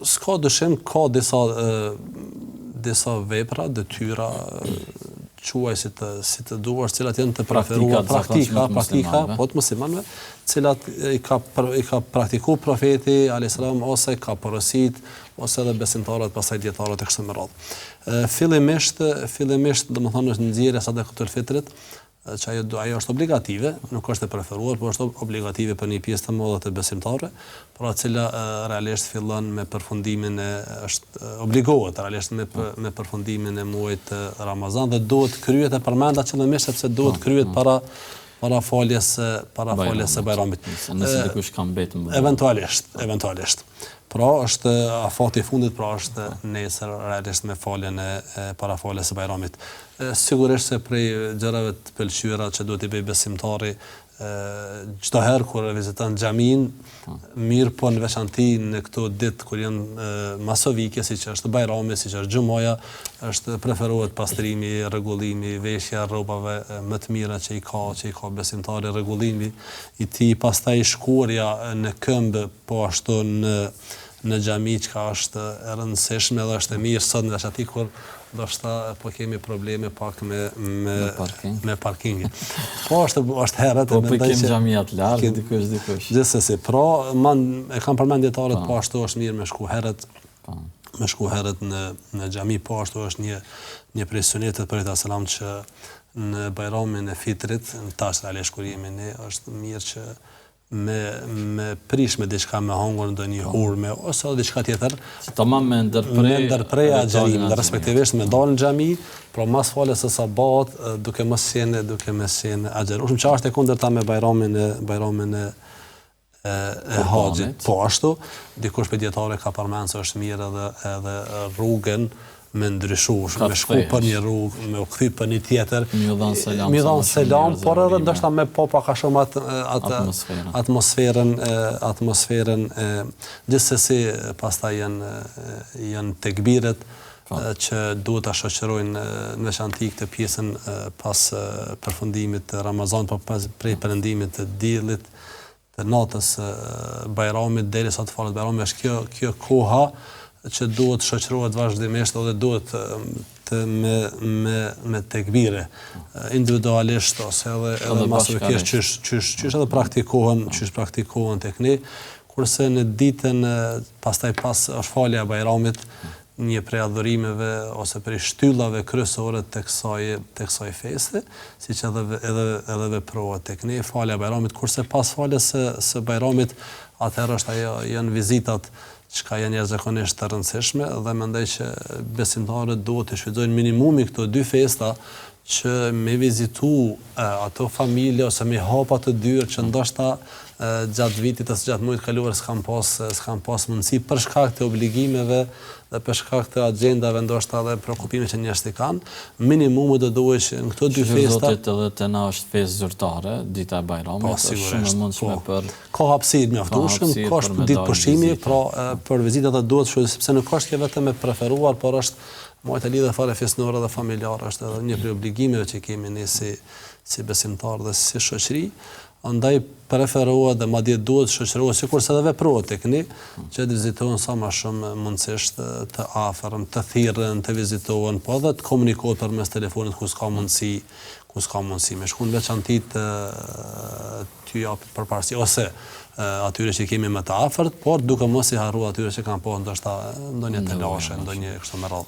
s'ka dyshim, ka disa vepra, detyra, quaj si të duar, cilat janë të preferuar, praktika, po të muslimanëve, cilat i ka praktiku profeti, a.s. ose ka porosit, ose edhe besimtarët, pastaj dietarët e kështu me radhë. Fillimisht, domethënë është nxjerrja e sadakatul fitrit, që ajo është obligative, nuk është e preferuar, por është obligative për një pjesë të madhe të besimtarëve, pra cila realisht fillon me përfundimin është obligohet realisht me përfundimin e muajit Ramazan dhe duhet kryhet e përmenda qëllimisht sepse duhet kryhet para faljes së Bajramit. Nëse dikush ka mbetur. Eventualisht. Pra është afati i fundit, pra është nesër realisht me faljen e para faljes së Bajramit. Sigurisht se prej gjërave të pëlqyera që duhet i bëj besimtari çdo herë kur viziton xhamin, mirë po në veçanti në këto ditë kur janë masovike, siç është Bajrami, siç është Xhumaja, është preferohet pastrimi, rregullimi, veshja rrobave më të mira që i ka besimtari, rregullimi i tij, pastaj shkurja në këmbë, po ashtu në xhami, që është e rëndësishme dhe është e mirë sot në veçanti kur ndoshta po kemi probleme pak me parkingin. Po është herët po kemi xhamia të lartë dikush. Gjithsesi, pra e kam përmend dietarët, po ashtu është mirë me shku herët në xhami, po ashtu është një prej sunetet për ta selam që në Bajramin e Fitrit, tash realisht kur jemi ne, është mirë që me prish me diçka me hangur ndonjë hurme ose diçka tjetër, tamam me ndërprej agjerim, respektivisht me dalë në xhami, pra mas faljes së sabat, duke mos qenë agjerueshëm, që është e kundërta me Bajramin e Haxhit. Po ashtu, dikush për dietarë ka përmendur se është mirë edhe rrugën me ndryshu, me shku për një rrugë, me u kthy për një tjetër, mi dhan selam, por edhe ndoshta me po pak a shumë atmosferën, gjithsesi pastaj janë tekbiret që duhet ta shoqërojnë në veçanti këtë pjesën pas përfundimit të Ramazanit, po prej perëndimit të diellit, të natës Bajramit derisa të falet Bajrami, është kjo koha që duhet shoqërohet vazhdimisht dhe duhet me tekbire individualisht ose edhe masovikisht çysh edhe praktikohen tek ne, kurse në ditën pastaj pas është falja e Bajramit, një prej adhurimeve ose prej shtyllave kryesore tek kësaj feste, siç edhe veprohet tek ne falja e Bajramit, kurse pas faljes së Bajramit atëherë është ajo janë vizitat çka janë jashtëzakonisht të rëndësishme dhe mendoj që besimtarët duhet të shfrytëzojnë minimumi këto dy festa që me vizitu ato familje ose me hapa të dyre që ndoshta gjatë vitit ose gjatë muajit kaluar s'kan pas mundësi për shkak të obligimeve dhe për shkak të agjendave ndoshta dhe preokupimeve që njerëzit kanë, minimumi do duhet që në këto dy festa edhe të na është festë zyrtare, dita e Bajramit, është shumë e mundshme për ka hapësirë mjaftueshëm, ka ditë pushimi, pra për vizitat duhet sepse nuk është vetëm e preferuar, por është muajt e lidhur fare fesnore dhe familjare, është edhe një prej obligimeve që kemi ne si besimtarë dhe si shoqëri. Andaj preferohet dhe madje duhet shoqërohet sikurse edhe veprohet tek ne, që të vizitohen sa më shumë mundësisht të afërm, të thirrën, të vizitohen, po edhe të komunikohet përmes telefonit ku s'ka mundësi me shku në veçanti t'ju japit përparësi ose atyre që kemi më të afërt, por duke mos i harruar atyre që kanë po ndoshta ndonjë të lashë, ndonjë kështu me radhë.